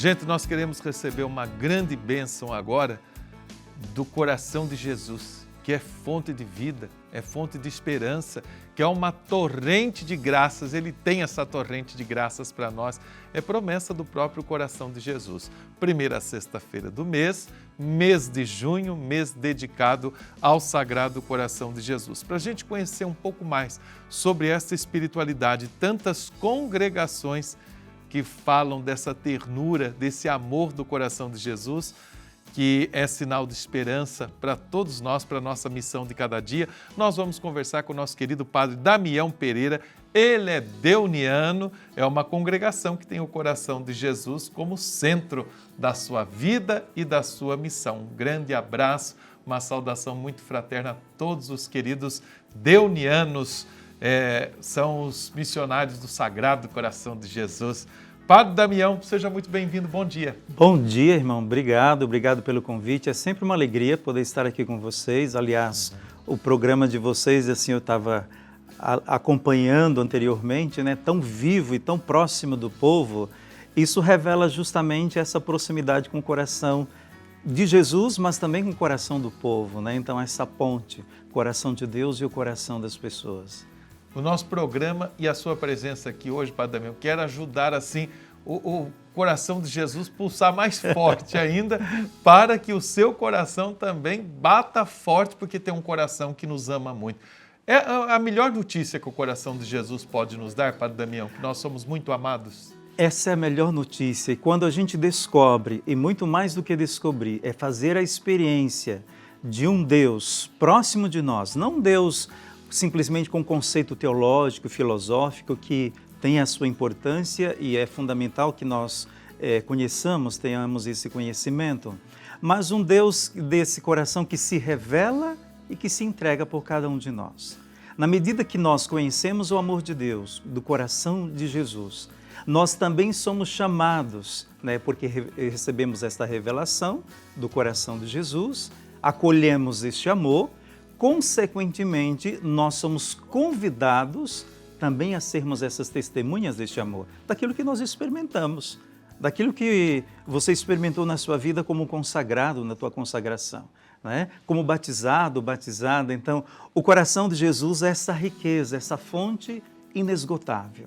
Gente, nós queremos receber uma grande bênção agora do coração de Jesus, que é fonte de vida, é fonte de esperança, que é uma torrente de graças. Ele tem essa torrente de graças para nós. É promessa do próprio coração de Jesus. Primeira sexta-feira do mês de junho, mês dedicado ao Sagrado Coração de Jesus. Para a gente conhecer um pouco mais sobre essa espiritualidade, tantas congregações que falam dessa ternura, desse amor do coração de Jesus, que é sinal de esperança para todos nós, para a nossa missão de cada dia. Nós vamos conversar com o nosso querido padre Damião Pereira. Ele é deuniano, é uma congregação que tem o coração de Jesus como centro da sua vida e da sua missão. Um grande abraço, uma saudação muito fraterna a todos os queridos deunianos, são os missionários do Sagrado Coração de Jesus. Padre Damião, seja muito bem-vindo, bom dia. Bom dia, irmão, obrigado pelo convite. É sempre uma alegria poder estar aqui com vocês. Aliás, o programa de vocês, assim, eu estava acompanhando anteriormente, né, tão vivo e tão próximo do povo. Isso revela justamente essa proximidade com o coração de Jesus, mas também com o coração do povo, né? Então, essa ponte, coração de Deus e o coração das pessoas. O nosso programa e a sua presença aqui hoje, Padre Damião, quer ajudar assim o coração de Jesus pulsar mais forte ainda, para que o seu coração também bata forte, porque tem um coração que nos ama muito. É a melhor notícia que o coração de Jesus pode nos dar, Padre Damião, que nós somos muito amados. Essa é a melhor notícia, e quando a gente descobre, e muito mais do que descobrir, é fazer a experiência de um Deus próximo de nós, não um Deus simplesmente com um conceito teológico, filosófico, que tem a sua importância e é fundamental que nós conheçamos, tenhamos esse conhecimento, mas um Deus desse coração que se revela e que se entrega por cada um de nós. Na medida que nós conhecemos o amor de Deus, do coração de Jesus, nós também somos chamados, né, porque recebemos esta revelação do coração de Jesus, acolhemos este amor. Consequentemente, nós somos convidados também a sermos essas testemunhas deste amor, daquilo que nós experimentamos, daquilo que você experimentou na sua vida como consagrado, na tua consagração, né? Como batizado, batizada. Então, o coração de Jesus é essa riqueza, essa fonte inesgotável,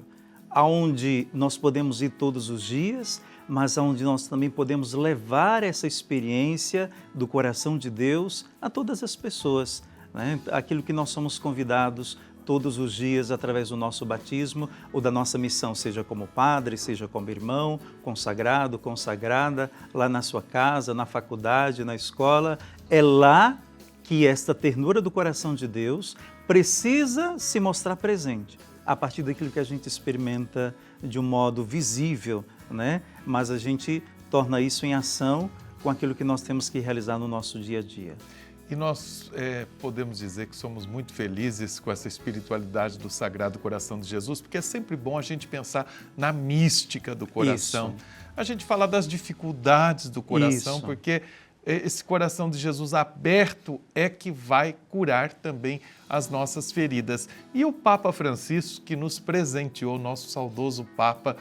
aonde nós podemos ir todos os dias, mas aonde nós também podemos levar essa experiência do coração de Deus a todas as pessoas, né? Aquilo que nós somos convidados todos os dias através do nosso batismo ou da nossa missão, seja como padre, seja como irmão, consagrado, consagrada, lá na sua casa, na faculdade, na escola. É lá que esta ternura do coração de Deus precisa se mostrar presente, a partir daquilo que a gente experimenta de um modo visível, né? Mas a gente torna isso em ação com aquilo que nós temos que realizar no nosso dia a dia. E nós podemos dizer que somos muito felizes com essa espiritualidade do Sagrado Coração de Jesus, porque é sempre bom a gente pensar na mística do coração. Isso. A gente falar das dificuldades do coração, porque esse coração de Jesus aberto é que vai curar também as nossas feridas. E o Papa Francisco, que nos presenteou, nosso saudoso Papa,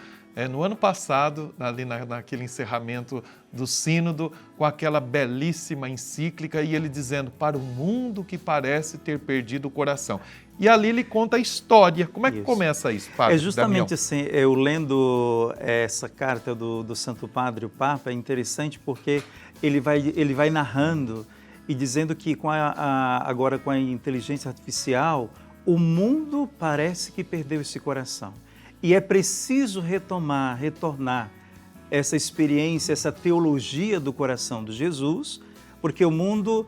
no ano passado, ali naquele encerramento do sínodo, com aquela belíssima encíclica, e ele dizendo, para o mundo que parece ter perdido o coração. E ali ele conta a história. Como é que começa isso, Padre? É justamente assim, eu lendo essa carta do Santo Padre, o Papa, é interessante porque ele vai narrando e dizendo que agora com a inteligência artificial, o mundo parece que perdeu esse coração. E é preciso retornar essa experiência, essa teologia do coração de Jesus, porque o mundo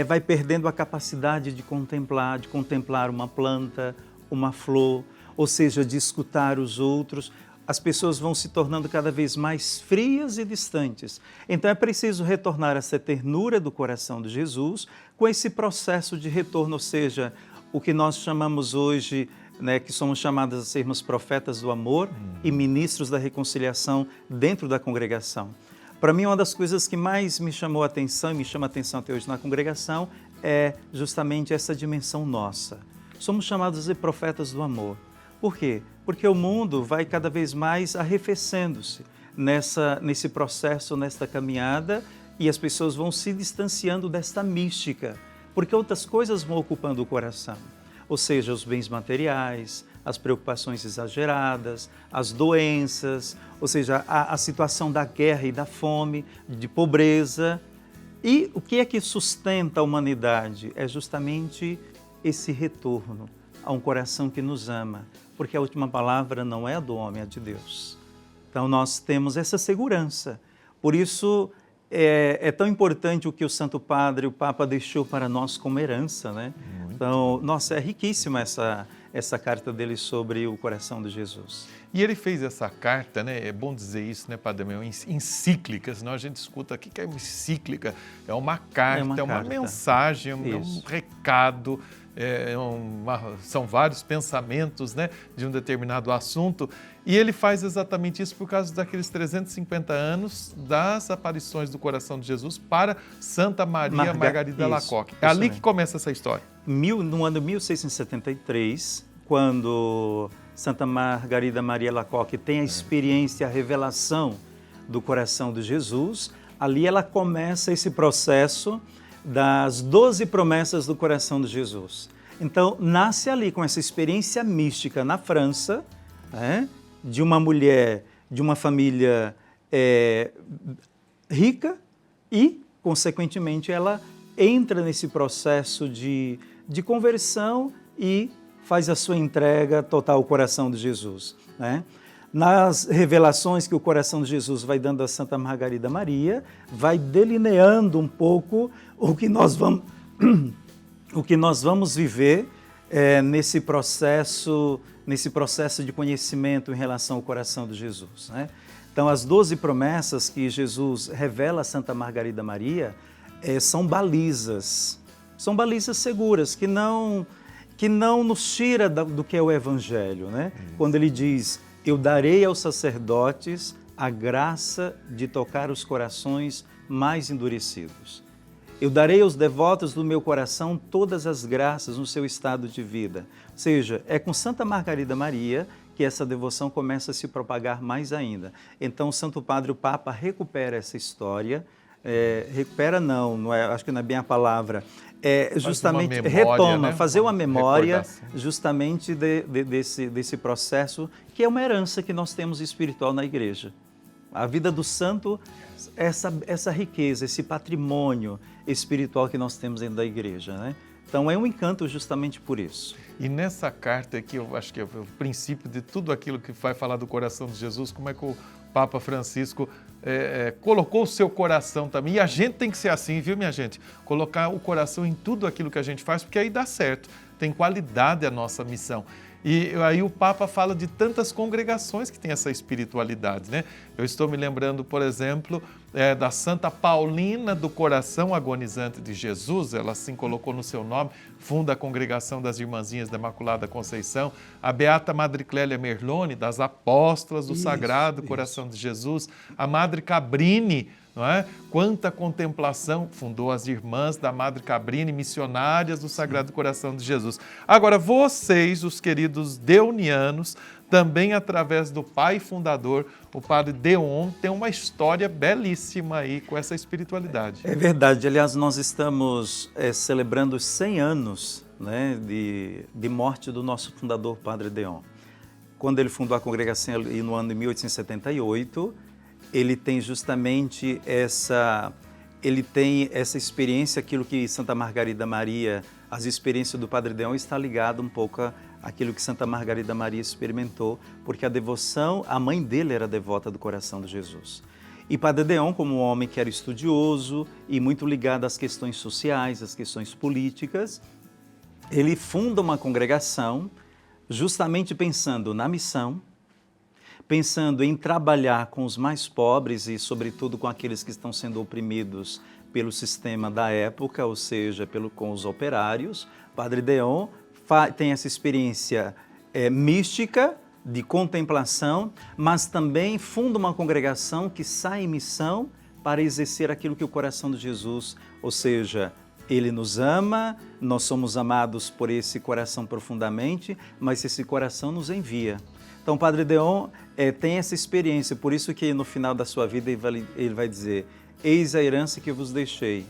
vai perdendo a capacidade de contemplar uma planta, uma flor, ou seja, de escutar os outros. As pessoas vão se tornando cada vez mais frias e distantes. Então é preciso retornar essa ternura do coração de Jesus com esse processo de retorno, ou seja, o que nós chamamos hoje, né, que somos chamados a sermos profetas do amor e ministros da reconciliação dentro da congregação. Para mim, uma das coisas que mais me chamou a atenção e me chama a atenção até hoje na congregação é justamente essa dimensão nossa. Somos chamados a ser profetas do amor. Por quê? Porque o mundo vai cada vez mais arrefecendo-se, nesse processo, nesta caminhada, e as pessoas vão se distanciando desta mística, porque outras coisas vão ocupando o coração, ou seja, os bens materiais, as preocupações exageradas, as doenças, ou seja, a situação da guerra e da fome, de pobreza. E o que é que sustenta a humanidade? É justamente esse retorno a um coração que nos ama, porque a última palavra não é do homem, é de Deus. Então nós temos essa segurança. Por isso é tão importante o que o Santo Padre, o Papa, deixou para nós como herança, né? Então, nossa, é riquíssima essa carta dele sobre o coração de Jesus. E ele fez essa carta, né? É bom dizer isso, né, Padre Damião? Encíclica, senão a gente escuta aqui que é encíclica, é uma carta, é uma mensagem, é um recado, são vários pensamentos, né, de um determinado assunto. E ele faz exatamente isso por causa daqueles 350 anos das aparições do coração de Jesus para Santa Maria Margarida Alacoque. É ali que começa essa história. No ano 1673, quando Santa Margarida Maria Alacoque tem a experiência, a revelação do coração de Jesus, ali ela começa esse processo das 12 promessas do coração de Jesus. Então, nasce ali com essa experiência mística na França, né, de uma mulher, de uma família rica e, consequentemente, ela entra nesse processo de conversão e faz a sua entrega total ao coração de Jesus, né? Nas revelações que o coração de Jesus vai dando a Santa Margarida Maria, vai delineando um pouco o que nós vamos viver nesse processo de conhecimento em relação ao coração de Jesus, né? Então, as 12 promessas que Jesus revela a Santa Margarida Maria são balizas seguras, que não nos tira do que é o Evangelho, né? Quando ele diz: eu darei aos sacerdotes a graça de tocar os corações mais endurecidos. Eu darei aos devotos do meu coração todas as graças no seu estado de vida. Ou seja, é com Santa Margarida Maria que essa devoção começa a se propagar mais ainda. Então, o Santo Padre, o Papa, recupera essa história. Acho que não é bem a palavra. Justamente memória, retoma, né? Fazer uma memória justamente desse processo, que é uma herança que nós temos espiritual na Igreja. A vida do santo, essa riqueza, esse patrimônio espiritual que nós temos dentro da Igreja, né? Então é um encanto justamente por isso. E nessa carta aqui, eu acho que é o princípio de tudo aquilo que vai falar do coração de Jesus, como é que o Papa Francisco colocou o seu coração também. E a gente tem que ser assim, viu, minha gente? Colocar o coração em tudo aquilo que a gente faz, porque aí dá certo, tem qualidade a nossa missão. E aí o Papa fala de tantas congregações que têm essa espiritualidade, né? Eu estou me lembrando, por exemplo, da Santa Paulina do Coração Agonizante de Jesus, ela assim colocou no seu nome, funda a Congregação das Irmãzinhas da Imaculada Conceição, a Beata Madre Clélia Merlone, das Apóstolas do Sagrado Coração de Jesus, a Madre Cabrini, não é? Quanta contemplação, fundou as Irmãs da Madre Cabrini, missionárias do Sagrado Coração de Jesus. Agora, vocês, os queridos deonianos, também através do pai fundador, o Padre Deon, tem uma história belíssima aí com essa espiritualidade. É verdade. Aliás, nós estamos celebrando os 100 anos, né, de morte do nosso fundador, Padre Deon. Quando ele fundou a congregação no ano de 1878, ele tem justamente essa experiência, aquilo que Santa Margarida Maria, as experiências do Padre Deon está ligado um pouco àquilo que Santa Margarida Maria experimentou, porque a devoção, a mãe dele era devota do coração de Jesus. E Padre Deon, como um homem que era estudioso e muito ligado às questões sociais, às questões políticas, ele funda uma congregação justamente pensando na missão, pensando em trabalhar com os mais pobres e, sobretudo, com aqueles que estão sendo oprimidos pelo sistema da época, ou seja, com os operários. Padre Deon tem essa experiência mística, de contemplação, mas também funda uma congregação que sai em missão para exercer aquilo que o coração de Jesus, ou seja, Ele nos ama, nós somos amados por esse coração profundamente, mas esse coração nos envia. Então, o Padre Deon tem essa experiência, por isso que no final da sua vida ele vai dizer: eis a herança que vos deixei,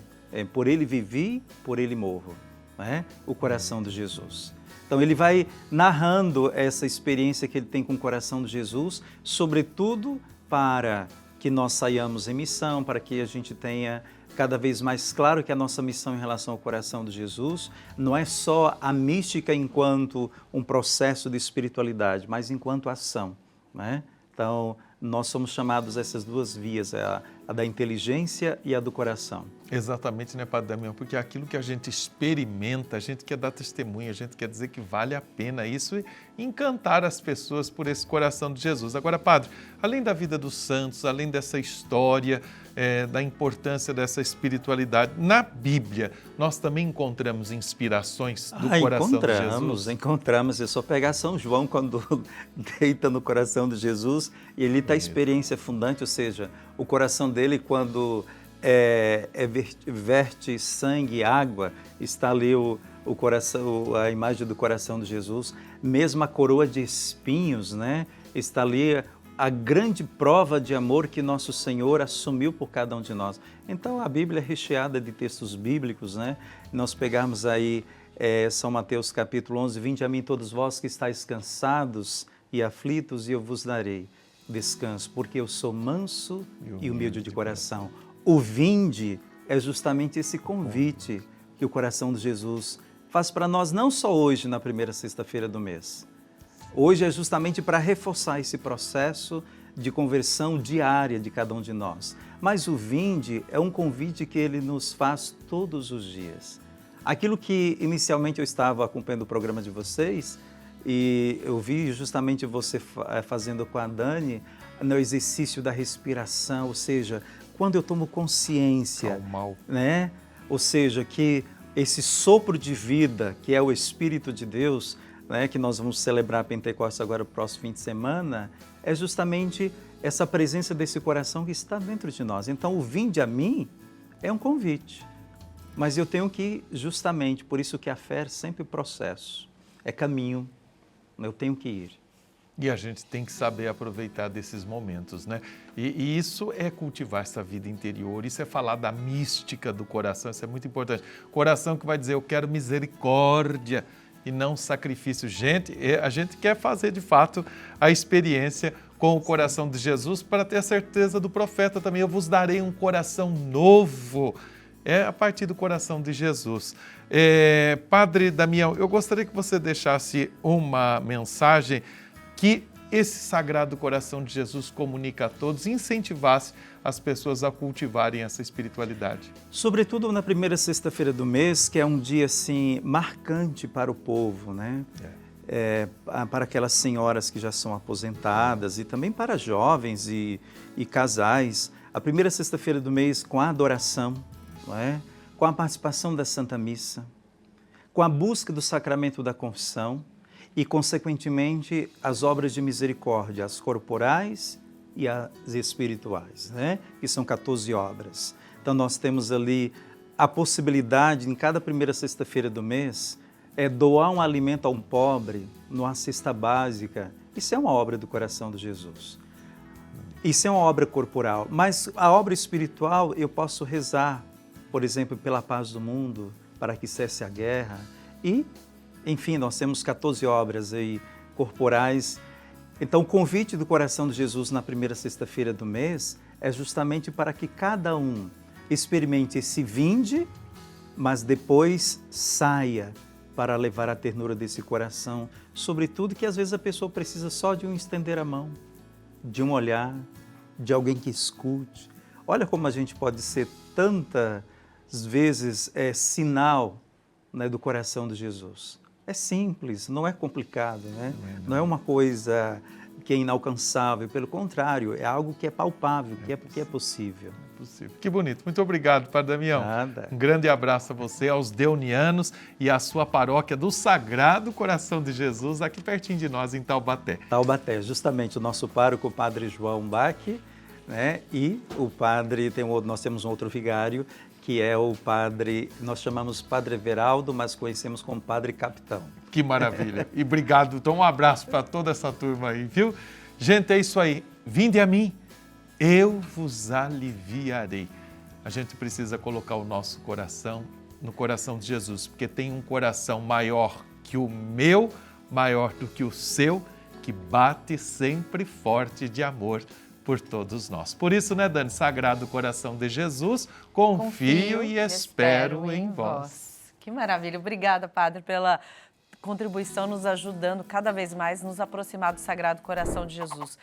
por ele vivi, por ele morro. Né? O coração de Jesus. Então, ele vai narrando essa experiência que ele tem com o coração de Jesus, sobretudo para que nós saiamos em missão, para que a gente tenha cada vez mais claro que a nossa missão em relação ao coração de Jesus não é só a mística enquanto um processo de espiritualidade, mas enquanto ação. Né? Então, nós somos chamados a essas duas vias, a da inteligência e a do coração. Exatamente, né, Padre Damião? Porque aquilo que a gente experimenta, a gente quer dar testemunho, a gente quer dizer que vale a pena isso e encantar as pessoas por esse coração de Jesus. Agora, Padre, além da vida dos santos, além dessa história, da importância dessa espiritualidade, na Bíblia, nós também encontramos inspirações do coração de Jesus? Encontramos. É só pegar São João quando deita no coração de Jesus e ele está a experiência fundante, ou seja, o coração dele quando verte sangue e água, está ali o coração, a imagem do coração de Jesus, mesmo a coroa de espinhos, né? Está ali a grande prova de amor que nosso Senhor assumiu por cada um de nós. Então, a Bíblia é recheada de textos bíblicos, né? Nós pegarmos aí São Mateus capítulo 11, vinde a mim todos vós que estáis cansados e aflitos e eu vos darei descanso, porque eu sou manso e humilde de coração. O vinde é justamente esse convite que o coração de Jesus faz para nós, não só hoje, na primeira sexta-feira do mês. Hoje é justamente para reforçar esse processo de conversão diária de cada um de nós. Mas o vinde é um convite que ele nos faz todos os dias. Aquilo que inicialmente eu estava acompanhando o programa de vocês e eu vi justamente você fazendo com a Dani no exercício da respiração, ou seja, quando eu tomo consciência, né? Ou seja, que esse sopro de vida, que é o Espírito de Deus, né, que nós vamos celebrar Pentecostes agora no próximo fim de semana, é justamente essa presença desse coração que está dentro de nós. Então, o vinde a mim é um convite, mas eu tenho que, justamente, por isso que a fé é sempre processo, é caminho, eu tenho que ir. E a gente tem que saber aproveitar desses momentos, né? E isso é cultivar essa vida interior, isso é falar da mística do coração, isso é muito importante. Coração que vai dizer, eu quero misericórdia e não sacrifício. Gente, a gente quer fazer de fato a experiência com o coração de Jesus para ter a certeza do profeta também. Eu vos darei um coração novo. É a partir do coração de Jesus. Padre Damião, eu gostaria que você deixasse uma mensagem que esse Sagrado Coração de Jesus comunica a todos e incentivasse as pessoas a cultivarem essa espiritualidade. Sobretudo na primeira sexta-feira do mês, que é um dia assim marcante para o povo, né? Para aquelas senhoras que já são aposentadas e também para jovens e casais. A primeira sexta-feira do mês com a adoração, não é? Com a participação da Santa Missa, com a busca do sacramento da confissão e, consequentemente, as obras de misericórdia, as corporais e as espirituais, né? Que são 14 obras. Então, nós temos ali a possibilidade, em cada primeira sexta-feira do mês, doar um alimento a um pobre, numa cesta básica. Isso é uma obra do coração de Jesus. Isso é uma obra corporal. Mas a obra espiritual, eu posso rezar, por exemplo, pela paz do mundo, para que cesse a guerra. E, enfim, nós temos 14 obras aí corporais. Então, o convite do coração de Jesus na primeira sexta-feira do mês é justamente para que cada um experimente esse vinde, mas depois saia para levar a ternura desse coração. Sobretudo que às vezes a pessoa precisa só de um estender a mão, de um olhar, de alguém que escute. Olha como a gente pode ser tantas vezes sinal, né, do coração de Jesus. É simples, não é complicado, né? Não é uma coisa que é inalcançável, pelo contrário, é algo que é palpável, que é possível. Que bonito. Muito obrigado, Padre Damião. Nada. Um grande abraço a você, aos deonianos e à sua paróquia do Sagrado Coração de Jesus, aqui pertinho de nós, em Taubaté. Taubaté, justamente o nosso pároco, o Padre João Bach, né? E o padre, nós temos um outro vigário, que é o padre, nós chamamos Padre Everaldo, mas conhecemos como Padre Capitão. Que maravilha. E obrigado. Então, um abraço para toda essa turma aí, viu? Gente, é isso aí. Vinde a mim, eu vos aliviarei. A gente precisa colocar o nosso coração no coração de Jesus, porque tem um coração maior que o meu, maior do que o seu, que bate sempre forte de amor por todos nós. Por isso, né, Dani? Sagrado coração de Jesus, confio e espero em vós. Que maravilha. Obrigada, Padre, pela contribuição, nos ajudando cada vez mais a nos aproximar do Sagrado Coração de Jesus.